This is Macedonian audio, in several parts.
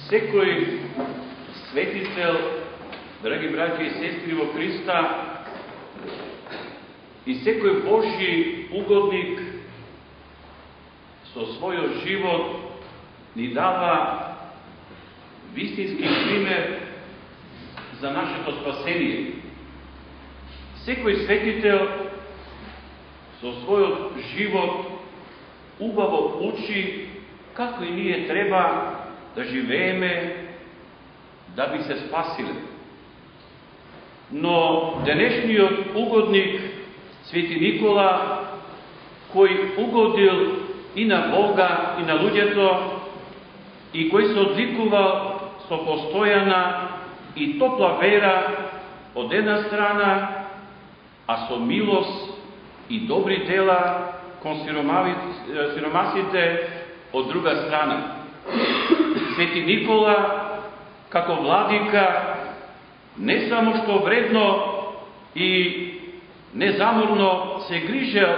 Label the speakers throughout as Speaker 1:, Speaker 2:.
Speaker 1: Всекој светител, драги браќа и сестри во Христа, и секој Божји угодник со својот живот ни дава вистински пример за нашето спасение. Секој светител со својот живот убаво учи како и ние треба да живееме да би се спасиле. Но денешниот угодник Свети Никола, кој угодил и на Бога и на луѓето, и кој се одликувал со постојана и топла вера од една страна, а со милост и добри дела кон сиромасите од друга страна. Свети Никола, како владика, не само што вредно и незаморно се грижел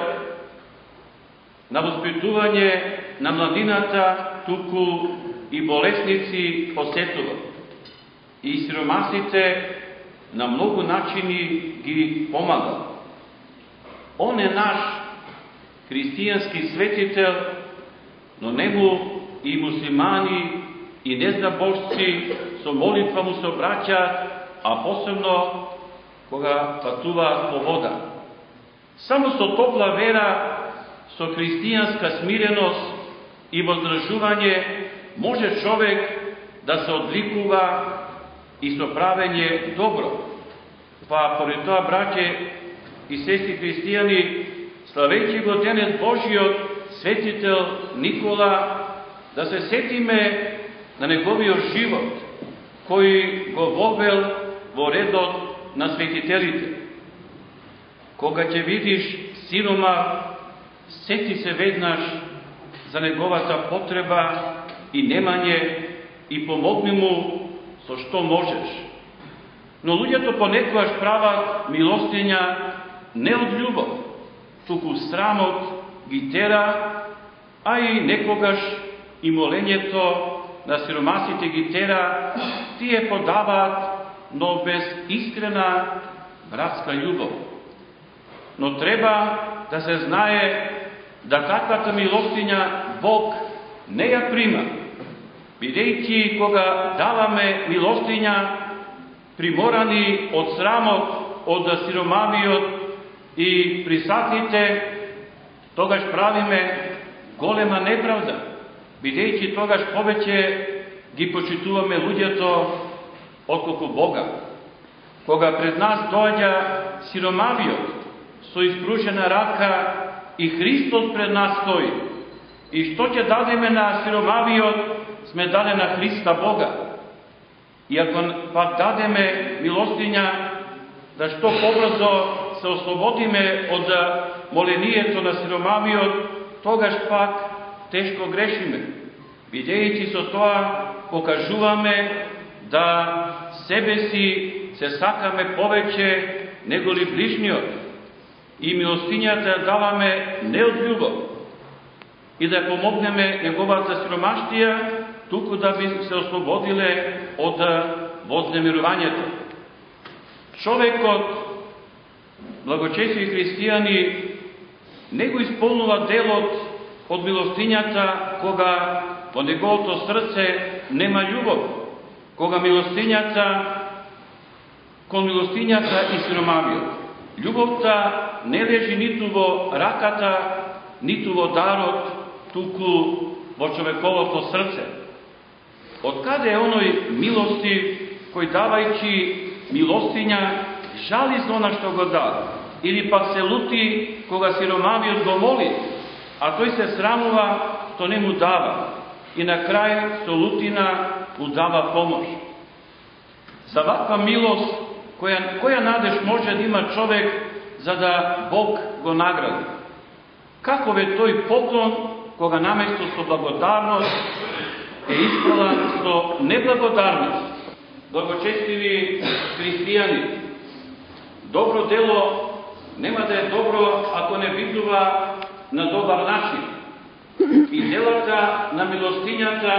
Speaker 1: на воспитување на младината, туку и болесници посетува. И сиромасите на многу начини ги помага. Он е наш христијански светител, но нему и муслимани и незнабожци со молитва му се обраќаат, а посебно кога патуваат по вода. Само со топла вера, со христијанска смиреност и воздржување може човек да се одликува и со правење добро. Па поради тоа, браќе и сестри христијани, славејќи го денес Божиот светител Никола, да се сетиме на неговиот живот, кој го вовел во редот на светителите. Кога ќе видиш сирома, сети се веднаш за неговата потреба и немање и помогни му со што можеш. Но луѓето понекогаш прават милостиња не од љубов, туку срамот ги тера, а и некогаш и молењето на сиромасите ги тера, тие подаваат, но без искрена братска љубов. Но треба да се знае да таквата милостиња Бог не ја прима, бидејќи кога даваме милостиња, приморани од срамот, од сиромавиот и присакните, тогаш правиме голема неправда, бидејќи тогаш повеќе ги почитуваме луѓето отколку Бога. Кога пред нас доаѓа сиромавиот со испрушена рака и Христос пред нас стои, и што ќе дадеме на сиромавиот, сме даде на Христа Бога. И ако пак дадеме милостиња, да што побрзо се ослободиме од молението на сиромавиот, тогаш пак тешко грешиме, бидејќи со тоа покажуваме да себе си се сакаме повеќе неголи ближниот и милостињата даваме не од љубов и да помогнеме неговата сиромаштија, туку да би се ослободиле од вознемирувањето. Човекот, благочестиви христијани, не го исполнува делот од милостињата кога во неговото срце нема љубов, кога кон милостињата и сиромавиот. Љубовта не лежи ниту во раката, ниту во дарот, туку во човековото срце. Од каде е оној милостив кој давајќи милостиња жали за она што го дава, или пак се лути кога сиромавиот го моли, а тој се срамува што не му дава и на крај со лутина му дава помош. За ваква милост, која надеж може да има човек за да Бог го награди? Каков е тој поклон кога наместо со благодарност е исполнен со неблагодарност? Благочестиви христијани, добро дело нема да е добро ако не видува на добар начин. И делата на милостињата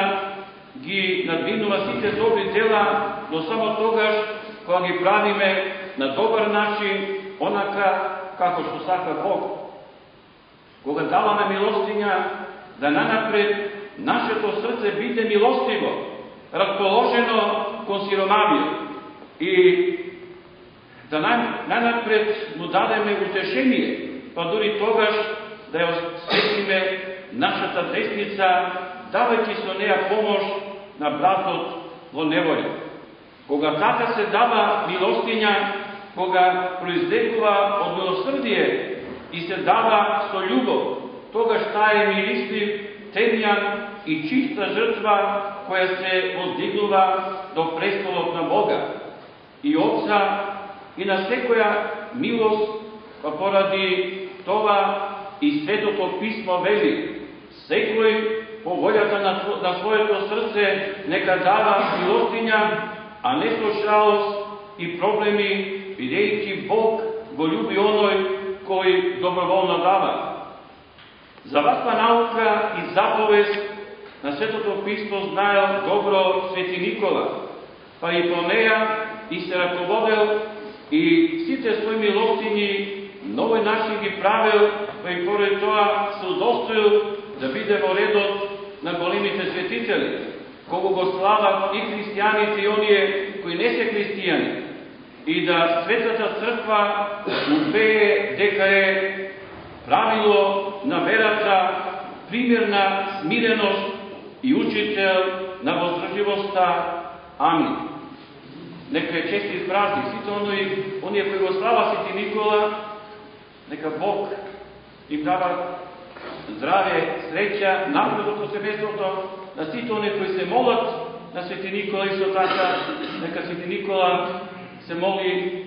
Speaker 1: ги надвинува сите добри дела, но само тогаш кога ги правиме на добар начин, онака како што сака Бог. Кога даваме милостиња, да нанапред нашето срце биде милостиво, расположено кон сиромавиот и да нанапред му дадеме утешение, па дури тогаш да ја осветиме нашата десница, давајќи со неја помош на братот во неволја. Кога така се дава милостиња, кога произлегува од милосрдие и се дава со љубов, тогаш таа е мирислив, темјан и чиста жртва која се воздигнува до престолот на Бога и Отца и на секоја милост, па поради това и Светото Писмо вели: секој по волјата на своето срце нека дава милостиња, а не со жалост и проблеми, бидејќи Бог го љуби оној кој доброволно дава. За ваква наука и заповест на Светото Писмо знаел добро Свети Никола, па и по неја и се раководел и сите своји милостињи новој начин ги правил, па и поред тоа се удостоил да биде во редот на големите светители, кога го слават и христијаните и оние кои не се христијани, и да Светата Црква убее дека е правило на верата, пример на смиреност и учител на воздржливоста. Амин. Нека е честит празник сите оние кои го слава Свети Никола, нека Бог им дава здраве, среќа, напредок во семејството, на сите оние кои се молат на Свети Никола, и со така нека Свети Никола се моли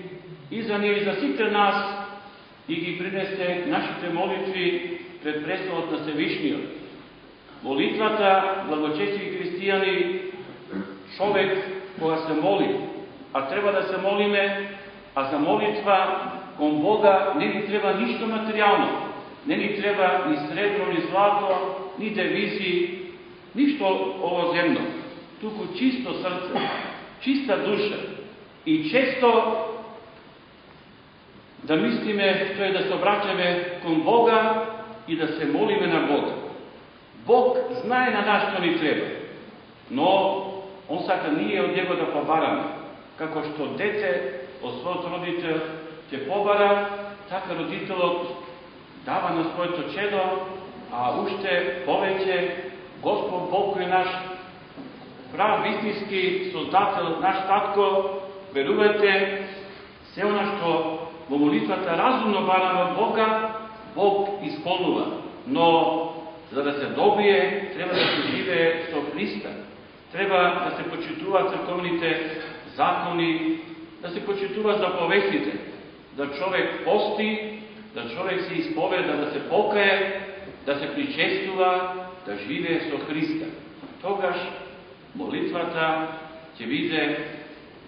Speaker 1: и за ние, и за сите нас, и ги принесе нашите молитви пред престолот на Севишниот. Молитвата, благочестиви христијани, човек кога се моли, а треба да се молиме, а за молитва кон Бога не ни треба ништо материјално, не ни треба ни сребро, ни злато, ни девизи, ништо овоземно, туку чисто срце, чиста душа и често да мислиме, тоа е да се обраќаме кон Бога и да се молиме на Бога. Бог знае на нас што ни треба, но Он сака ние од Него да побараме. Како што дете од својот родител ќе побара, така родителот дава на своето чедо, а уште повеќе Господ Бог кој наш прав вистински создател, наш татко, верувате, се она што во молитвата разумно бараме Бога, Бог исполнува. Но за да се добие, треба да се живее со Христа. Треба да се почитува црковните закони, да се почитува заповестите, да човек пости, да човек се исповеда, да се покае, да се причестува, да живее со Христа. Тогаш молитвата ќе биде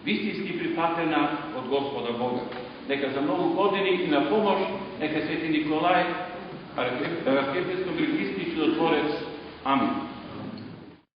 Speaker 1: вистински прифатена од Господа Бога. Нека за многу години и на помош, нека Свети Николај, архиепископ Григијски чудотворец. Амин.